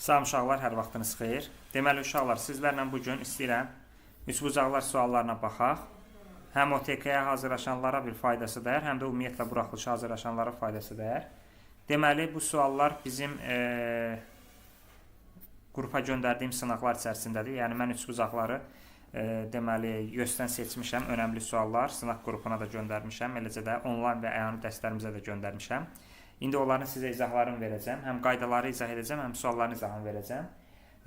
Salam uşaqlar, hər vaxtınız xeyir. Deməli uşaqlar, sizlərlə bu gün istəyirəm üçbucaqlar suallarına baxaq. Həm OTK-yə hazırlaşanlara bir faydası dəyər, həm də ümumiyyətlə buraxılışa hazırlaşanlara faydası dəyər. Deməli bu suallar bizim qrupa göndərdiyim sınaqlar içərisindədir. Yəni mən üçbucaqları deməli YÖS-dən seçmişəm, önəmli suallar sınaq qrupuna da göndərmişəm, eləcə də onlayn və əyani dərslərimizə də göndərmişəm. İndi onların sizə izahlarını verəcəm. Həm qaydaları izah edəcəm, həm sualların izahını verəcəm.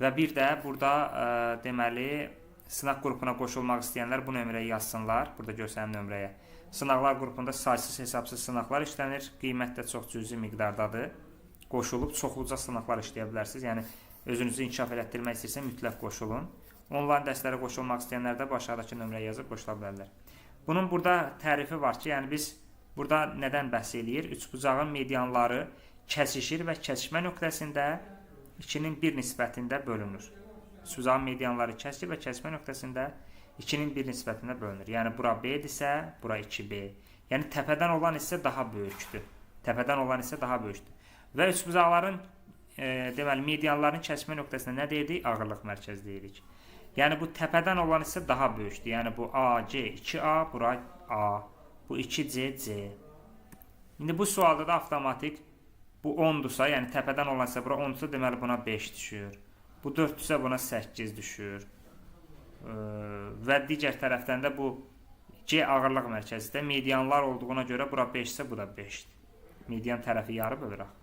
Və bir də burada deməli sınaq qrupuna qoşulmaq istəyənlər bu nömrəyə yazsınlar. Burada göstərilən nömrəyə. Sınaqlar qrupunda saysız hesabsız sınaqlar işlənir. Qiymət də çox cüzi miqdardadır. Qoşulub çoxluca sınaqlar işləyə bilərsiniz. Yəni özünüzü inkişaf elətdirmək istəyirsə mütləq qoşulun. Onlayn dərslərə qoşulmaq istəyənlər də aşağıdakı nömrəyə yazıb qoşula bilərlər. Bunun burada tərifi var ki, yəni biz burada nədən bəhs eləyir? Üçbucağın medianları kəsişir və kəsişmə nöqtəsində 2-nin 1 nisbətində bölünür. Üçbucağın medianları kəsişir və kəsişmə nöqtəsində 2-nin 1 nisbətində bölünür. Yəni bura B-dirsə, bura 2B. Yəni təpədən olan isə daha böyükdür. Təpədən olan isə daha böyükdür. Və üçbucaqların deməli medianların kəsişmə nöqtəsində nə deyirik? Ağırlıq mərkəzi deyirik. Yəni bu təpədən olan isə daha böyükdür. Yəni bu AC 2A, bura A. Bu 2C, C. İndi bu sualda da avtomatik bu 10'dursa, yəni təpədən olansa bura 10'dursa, deməli buna 5 düşür. Bu 4'dürsə buna 8 düşür. Və digər tərəfdən də bu C ağırlıq mərkəzidir. Medianlar olduğuna görə bura 5'sə bu da 5'dir. Median tərəfi yarı bölürək.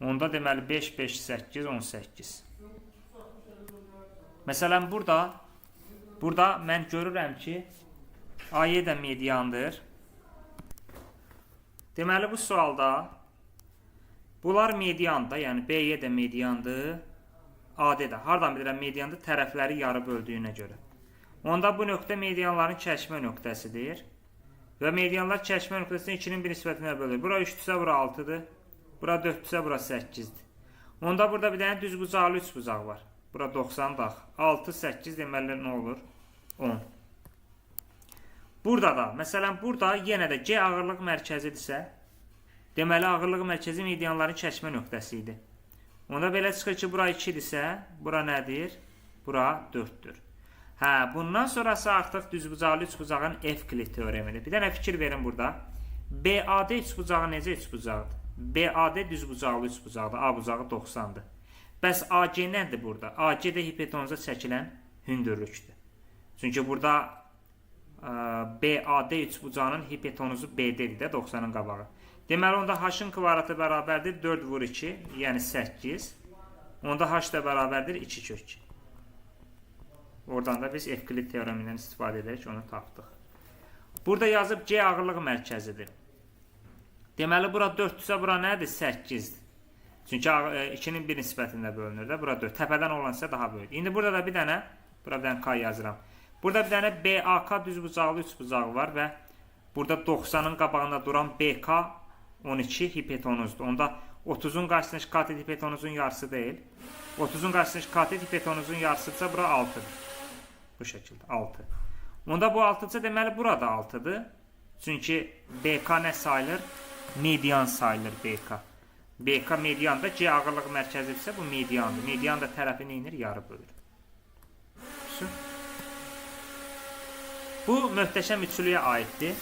Onda deməli 5, 5, 8, 18. Məsələn burada mən görürəm ki AY də mediandır. Deməli bu sualda bunlar mediandır, yəni BY də mediandır, AD də. Hardan bilirəm mediandır? Tərəfləri yarı böldüyünə görə. Onda bu nöqtə medianların kəsişmə nöqtəsidir. Və medianlar kəsişmə nöqtəsində 2-nin 1 nisbətinə bölünür. Bura 3-dürsə bura 6-dır. Bura 4-dürsə bura 8-dir. Onda burada bir dənə düzbucaqlı üçbucaq var. Bura 90 dax. 6, 8 deməli nə olur? 10. Burada da, məsələn burada yenə də C ağırlıq mərkəzidirsə, deməli ağırlıq mərkəzi medianların kəsişmə nöqtəsi idi. Onda belə çıxır ki, bura 2-dirsə, bura nədir? Bura 4-dür. Hə, bundan sonrası artıq düzbucaqlı üçbucağın Evklit teoremidir. Bir dənə fikir verin burada. BAD üçbucağı necə üçbucaqdır? BAD düzbucaqlı üçbucaqdır. A bucağı 90-dır. Bəs AC nədir burada? AC də hipotenuza çəkilən hündürlükdür. Çünki burada BAD üçbucağının hipotenuzu BD-dir də 90'ın qabağı. Deməli onda H-ın kvadratı bərabərdir 4 vur 2, yəni 8. Onda H da bərabərdir 2 kök 2. Oradan da biz Evklit teoremindən istifadə edərək onu tapdıq. Burada yazıb C ağırlıq mərkəzidir. Deməli bura 4-dürsə bura nədir? 8-dir. Çünki 2-nin 1 nisbətində bölünür də. Bura 4. Təpədən olansa daha böyük. İndi burada da bir dənə K yazıram. Burada bir dənə BAK düzbucaqlı üçbucağı var və burada 90'ın qabağında duran BK 12 hipotenuzdur. Onda 30'un qarşısındakı katet hipotenuzun yarısı deyil. 30'un qarşısındakı katet hipotenuzun yarısıdırsa bura 6'dır. Bu şəkildə 6. Onda bu 6'dır deməli burada 6'dır. Çünki BK nə sayılır? Median sayılır BK. BK medianda C ağırlıq mərkəzidirsə bu mediandır. Median da tərəfi neyinir? Yarı bölür. Bu möhtəşəm üçlüyə aiddir.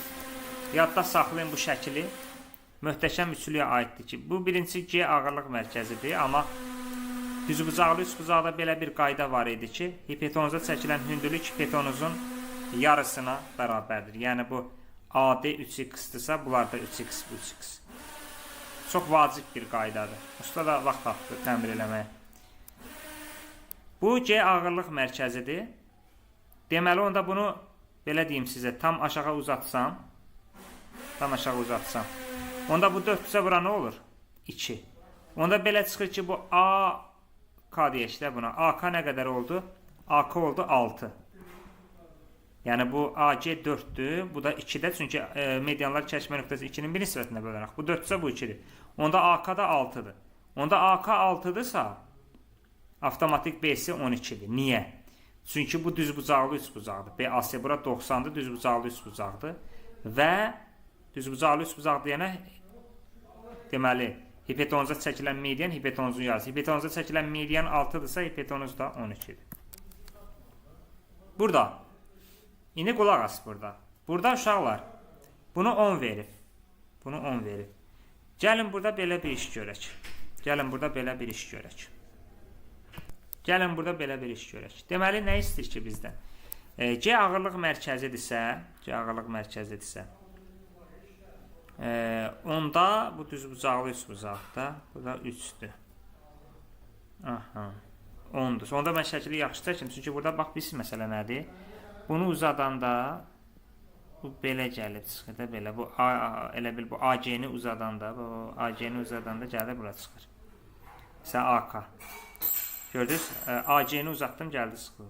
Yadda saxlayın bu şəkili. Möhtəşəm üçlüyə aiddir ki, bu birincisi C ağırlıq mərkəzidir, amma düzbucaqlı üçbucaqda belə bir qayda var idi ki, hipotenuza çəkilən hündürlük hipotenuzun yarısına bərabərdir. Yəni bu AD 3x-dırsa, bunlar da 3x, 3x. Çox vacib bir qaydadır. Usta da vaxt tapdı təmir eləməyə. Bu C ağırlıq mərkəzidir. Deməli onda bunu belə deyim sizə, tam aşağı uzatsam, onda bu 4-dürsə bura nə olur? 2. Onda belə çıxır ki, bu AK deyək də buna. AK nə qədər oldu? AK oldu 6. Yəni bu AC 4'dür, bu da 2'də, çünki medianlar kəsişmə nöqtəsi 2'nin 1 nisbətində bölünək. Bu 4'dürsə bu 2'dir. Onda AK da 6'dır. Onda AK 6'dırsa, avtomatik B'si 12'dir. Niyə? Çünki bu düzbucaqlı üçbucaqdır. BAC bura 90'dır, düzbucaqlı üçbucaqdır. Və düzbucaqlı üçbucaq deyənə deməli Hipotenuza çəkilən median hipotenuzun yarısı. Hipotenuza çəkilən median 6-dırsa, hipotenuz da 12-dir. Burada. İndi qulaq as burada. Burada uşaqlar. Bunu 10 verib. Bunu 10 verib. Gəlin burada belə bir iş görək. Gəlin burada belə bir iş görək. Gəlin burada belə bir iş görək. Deməli, nə istəyir ki bizdən? C ağırlıq mərkəzidirsə, onda bu düzbucaqlı üçbucaqda, bu da 3-dür. Aha, 10-dur. Onda mən şəkili yaxşı çəkim, çünki burada bax, biz məsələ nədir? Bunu uzadanda, bu belə gəlib çıxır da, belə. Bu elə bil, bu AC-ni uzadanda, bu AC-ni uzadanda gəlir, bura çıxır. Məsələn, AK. Gördünüz, AC-ni uzatdım, gəldi çıxır.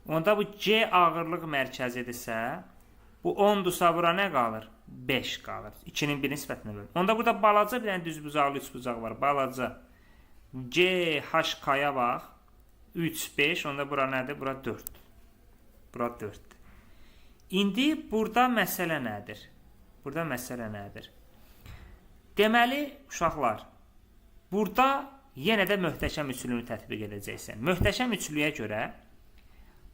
Onda bu C ağırlıq mərkəzidirsə, bu 10-dursa bura nə qalır? 5 qalır. 2-nin bir nisbətinə bölür. Onda burada balaca bir dənə düzbucaqlı üçbucaq var. Balaca. C, HK-ya bax. 3, 5. Onda bura nədir? Bura 4. Bura 4. İndi burada məsələ nədir? Burada məsələ nədir? Deməli, uşaqlar, burada yenə də möhtəşəm üsulunu tətbiq edəcəksən. Möhtəşəm üsuluya görə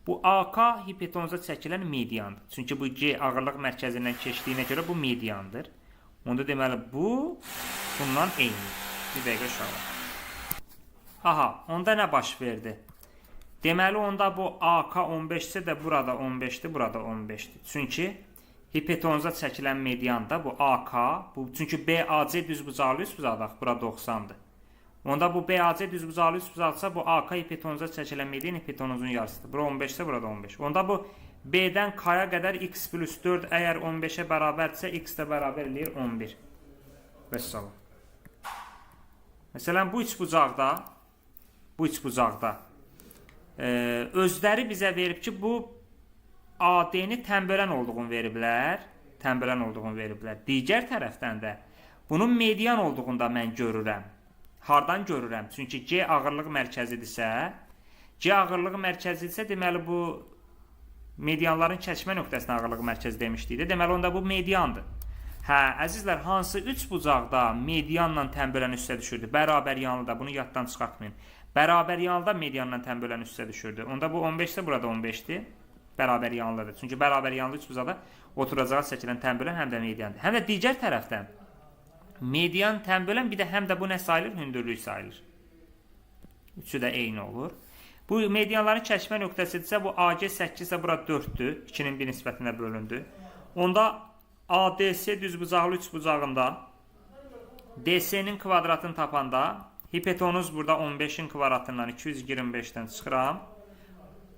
bu AK hipotenuza çəkilən mediandır. Çünki bu C ağırlıq mərkəzindən keçdiyinə görə bu mediandır. Onda deməli bu bundan eynidir. Bir dəqiqə uşaqlar. Aha, onda nə baş verdi? Deməli, onda bu AK 15-sə də burada 15-dir, burada 15-dir. Çünki hipotenuza çəkilən median da bu AK, çünki BAC düzbucaqlı üçbucaqdır, bura 90-dır. Onda bu BAC düzbucaqlı üçbucaqdırsa, bu AK hipotenuza çəkilən median hipotenuzun yarısıdır. Bura 15-sə, burada 15. Onda bu B-dən K-ya qədər x plus 4 əgər 15-ə bərabərdirsə, x də bərabər eləyir 11. Vəssalam. Məsələn, bu üçbucaqda özləri bizə verib ki, bu AD-ni tənbölən olduğunu veriblər. Digər tərəfdən də bunun median olduğunu da mən görürəm. Hardan görürəm? Çünki C ağırlıq mərkəzidirsə, deməli bu medianların kəsmə nöqtəsinin ağırlıq mərkəzi demişdik. Deməli, onda bu mediandır. Hə, əzizlər, hansı üçbucaqda medianla tənbölən üstə düşürdü? Bərabər yanlıda, bunu yaddan çıxartmayın. Bərabər yanlıda medianla tənbölən üstə düşürdü. Onda bu 15-də, burada 15-dir. Bərabər yanlıdır. Çünki bərabər yanlı üçbucaqda oturacağı çəkilən tənbölən həm də mediandır. Həm də digər tərəfdən median tənbölən, bir də həm də bu nə sayılır? Hündürlük sayılır. Üçü də eyni olur. Bu medianların kəsmə nöqtəsidirsə, bu AC 8-isə bura 4-dür. 2-nin bir nisbətinə bölündü. Onda ADS düzbucaqlı üçbucağında DC-nin kvadratını tapanda hipotenuz burada 15-in kvadratından 225-dən çıxıram.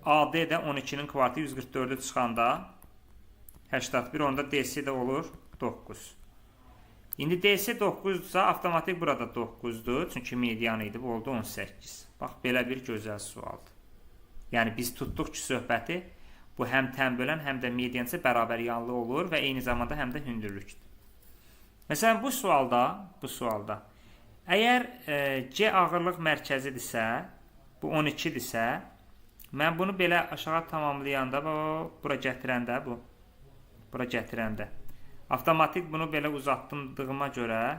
AD də 12-nin kvadratı 144-ü çıxanda 81, onda DC də olur 9. İndi DC 9-dursa, avtomatik burada 9-dur. Çünki median idi, bu oldu 18. Bax, belə bir gözəl sualdır. Yəni, biz tutduq ki, söhbəti bu həm tənbölən, həm də mediansı bərabər yanlı olur və eyni zamanda həm də hündürlükdür. Məsələn, bu sualda əgər C ağırlıq mərkəzidirsə, bu 12-dirsə, mən bunu belə aşağı tamamlayanda, bura gətirəndə, avtomatik bunu belə uzatdığıma görə,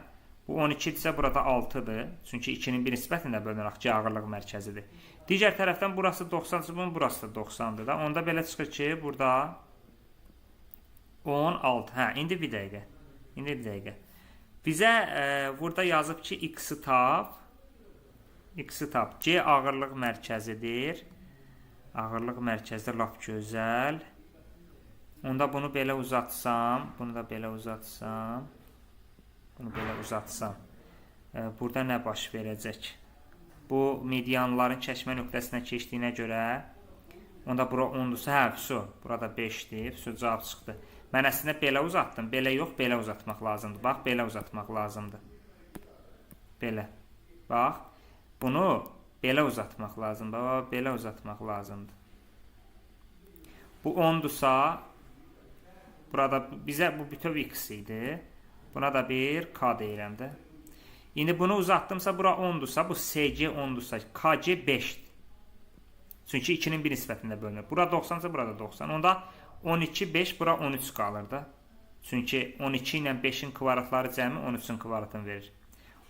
bu 12-dirsə, burada 6-dır. Çünki 2-nin bir nisbətində bölünərək C ağırlıq mərkəzidir. Digər tərəfdən burası 90-dır, bunun burası da 90-dır da. Onda belə çıxır ki, burada 16. Hə, indi bir dəqiqə. Bizə burada yazıb ki, x-i tap. C ağırlıq mərkəzidir. Ağırlıq mərkəzidir, lap gözəl. Onda bunu belə uzatsam, bunu da belə uzatsam. Burada nə baş verəcək? Bu medianların kəsmə nöqtəsinə keçdiyinə görə, onda bura 10-dursa, hə, burada 5-dir, cavab çıxdı. Mən əslində belə uzatdım, belə yox, belə uzatmaq lazımdır. Bax, belə uzatmaq lazımdır. Belə. Bax, bunu belə uzatmaq lazımdır. Bu 10-dursa, burada bizə bu bütöv x idi. Buna da bir k deyirəm də. İndi bunu uzatdımsa, bura 10-dursa, bu SC 10-dursa, KC 5-dir. Çünki 2-nin bir nisbətində bölünür. Bura 90-sa, burada 90. Onda 12, 5, bura 13 qalır da. Çünki 12 ilə 5-in kvadratları cəmi 13-ün kvadratını verir.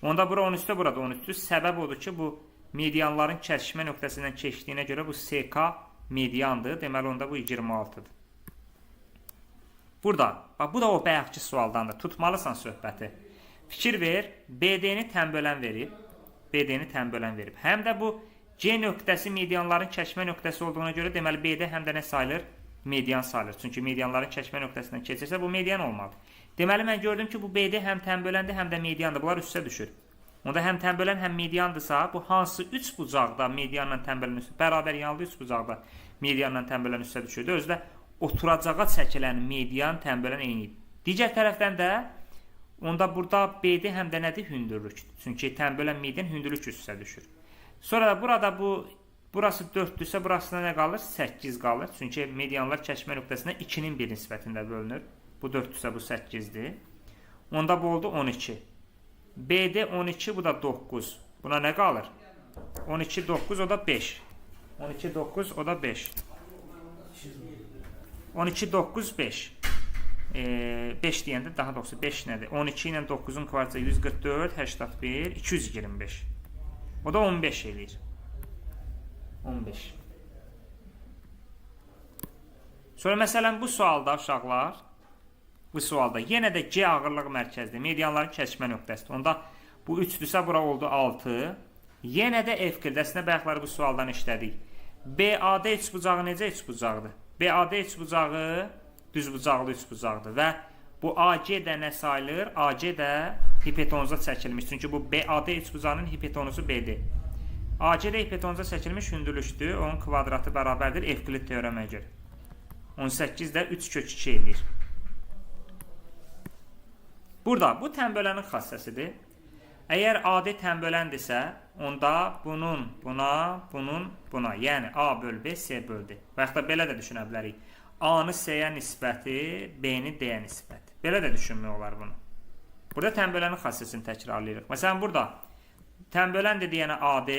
Onda bura 13'də, burada 13'dür. Səbəb odur ki, bu medianların kəsişmə nöqtəsindən keçdiyinə görə bu SK mediandır. Deməli, onda bu 26'dır. Burada, bax, bu da o bayaqki sualdandır. Tutmalısan söhbəti. Fikir ver, BD-ni tənbölən verib. BD-ni tənbölən verib. Həm də bu C nöqtəsi medianların kəsişmə nöqtəsi olduğuna görə deməli BD həm də nə sayılır? Median sayılır. Çünki medianların kəsişmə nöqtəsindən keçirsə bu median olmalıdır. Deməli, mən gördüm ki, bu BD həm tənböləndir, həm də mediandır. Bunlar üstə düşür. Onda həm tənbölən, həm mediandırsa, bu hansı 3 bucaqda medianla tənbölən üstə, bərabər yanlı 3 bucaqda medianla tənbölən üstə düşürdü. Özü də oturacağa çəkilən median tənbölən eynidir. Digər tərəfdən də onda burada BD həm də nədir? Hündürlükdür. Çünki tənbölən median hündürlük üstə düşür. Sonra da burada burası 4-dürsə, burasına nə qalır? 8 qalır. Çünki medianlar kəsişmə nöqtəsində 2-nin 1 nisbətində bölünür. Bu 4-dürsə, bu 8-dir. Onda bu oldu 12. BD 12, bu da 9. Buna nə qalır? 12, 9, o da 5. 12, 9, o da 5. 12, 9, 5. 5 deyəndə daha doğrusu 5 nədir? 12 ilə 9-un kvartı 144, 81, 225. O da 15 eləyir. 15. Sonra məsələn bu sualda uşaqlar, bu sualda yenə də C ağırlıq mərkəzdir. Medianların kəsişmə nöqtəsidir. Onda bu 3-dürsə, bura oldu 6. Yenə də F qildəsinə bayaqları bu sualdan işlədik. BAD üçbucağı necə üçbucaqdır? BAD üçbucağı düzbucaqlı üçbucaqdır və bu AC də nə sayılır? AC də hipotenuza çəkilmiş. Çünki bu BAD üçbucağının hipotenuzu B-dir. AC də hipotenuza çəkilmiş hündürlükdür. Onun kvadratı bərabərdir Evklid teoremə görə. 18 də 3 kök 2 edir. Burada bu tənbölənin xassəsidir. Əgər AD tənböləndirsə, onda bunun, buna, yəni A böl B, C böl D. Və yaxud da belə də düşünə bilərik. A-nı C-yə nisbəti, B-ni D-yə nisbəti. Belə də düşünmək olar bunu. Burada tənbölənin xassəsini təkrarlayırıq. Məsələn, burada tənböləndir deyənə AD,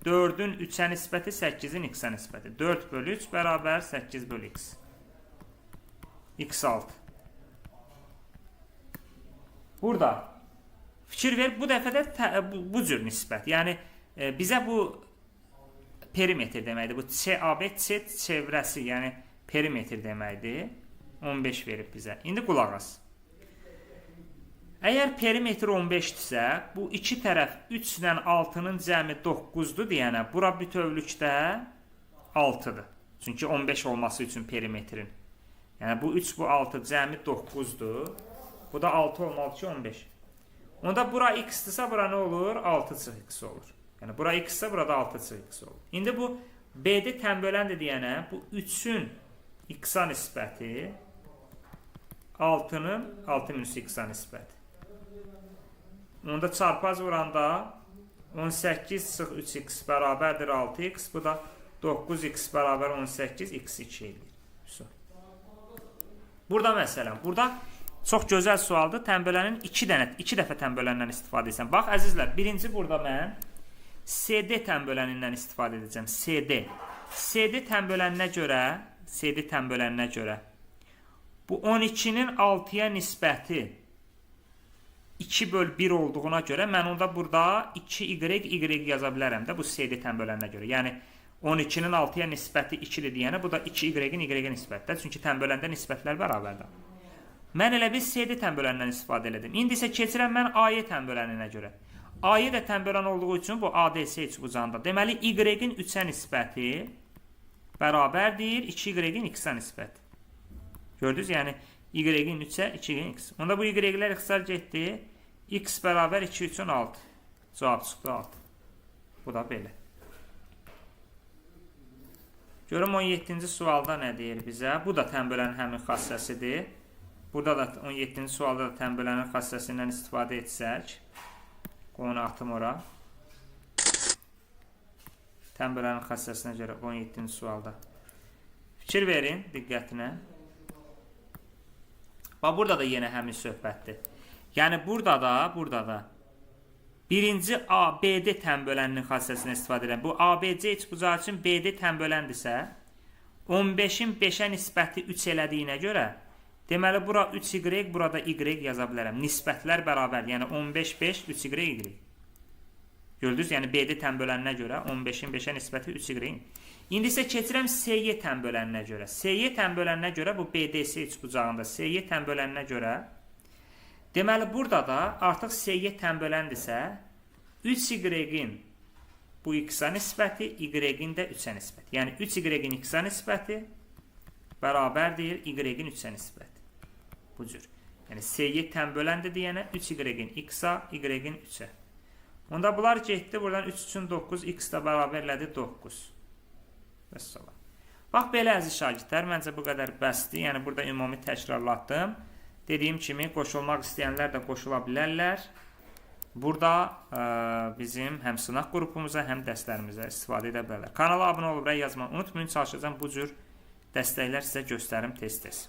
4-ün 3-ə nisbəti, 8-in X-ə nisbəti. 4 bölü 3 bərabər 8 bölü X. X6. Burada fikir ver, bu dəfə də bu cür nisbət. Yəni, bizə bu perimetr deməkdir. Bu CAB, C çevrəsi, yəni perimetr deməkdir. 15 verib bizə. İndi qulaq as. Əgər perimetr 15-dirsə, bu iki tərəf 3 ilə 6-nın cəmi 9-dur deyənə, bura bütövlükdə 6-dır. Çünki 15 olması üçün perimetrin. Yəni, bu 3, bu 6 cəmi 9-dur. Bu da 6 olmalı ki 15. Onda bura x-dirsə, bura nə olur? 6 çıx x olur. Yəni, bura x-dirsə, burada 6 çıx x olur. İndi bu BD tənböləndir deyənə, bu 3-ün x-a nisbəti 6-nın 6 minus x-a nisbəti. Onda çarpaz vuranda 18 çıx 3x bərabərdir 6x. Bu da 9x bərabər 18 x2 edir. Burada məsələn, burada çox gözəl sualdır. Tənbölənin 2 dəfə tənböləndən istifadə edirsən. Bax, əzizlər, birinci burada mən CD tənbölənindən istifadə edəcəm. CD tənböləninə görə bu 12-nin 6-ya nisbəti 2 böl 1 olduğuna görə mən onda burada 2y yaza bilərəm də bu CD tənböləninə görə. Yəni 12-nin 6-ya nisbəti 2-dir deyənə, bu da 2y-in y-ə nisbətdir. Çünki tənböləndə nisbətlər bərabərdir. Mən elə bir CD tənbölənindən istifadə elədim. İndi isə keçirəm mən AY tənböləninə görə. AY də tənbölən olduğu üçün bu ADS üçbucağında. Deməli, y-in 3-ə nisbəti bərabərdir 2y-in x-ə nisbəti. Gördünüz? Yəni, y-in 3-ə 2y-in x. Onda bu y-lər ixtisar getdi. X bərabər 2, 3-ün 6. Cavab çıxdı 6. Bu da belə. Görüm 17-ci sualda nə deyir bizə? Bu da tənbölənin həmin xassəsidir. Burada da 17-ci sualda da tənbölənin xassəsindən istifadə etsək. Onu atım ora. Tənbölənin xassəsinə görə 17-ci sualda. Fikir verin diqqətinə. Bax, burada da yenə həmin söhbətdir. Yəni, burada da birinci ABD tənböləninin xassəsindən istifadə edən. Bu ABC üçbucağı üçün BD tənböləndirsə, 15-in 5-ə nisbəti 3 elədiyinə görə, Deməli, bura 3y, burada y yaza bilərəm. Nisbətlər bərabər, yəni 15, 5, 3y. Gördünüz, yəni BD tənbölənə görə 15-in 5-ə nisbəti 3y. İndi isə keçirəm SY tənbölənə görə. SY tənbölənə görə bu BDS üçbucağında SY tənbölənə görə. Deməli, burada da artıq SY tənböləndirsə 3y-in bu x-a nisbəti, y-in də 3-ə nisbəti. Yəni 3y-in x-a nisbəti bərabərdir y-in 3-ə nisbəti. Bu cür. Yəni SY tənböləndir deyənə 3y-in x-a, y-in 3-ə. Onda bunlar getdi. Buradan 3 üçün 9, x da bərabərlədi 9. Vəssalam. Bax, belə əziz şagirdlər, məncə bu qədər bəsdir. Yəni, burada ümumi təkrarlatdım. Dediyim kimi, qoşulmaq istəyənlər də qoşula bilərlər. Burada bizim həm sınaq qrupumuza, həm dərslərimizə istifadə edə bilərlər. Kanala abunə olub, rəy yazmağı unutmayın. Çalışacağım bu cür dəstəklər sizə göstərim tez-tez.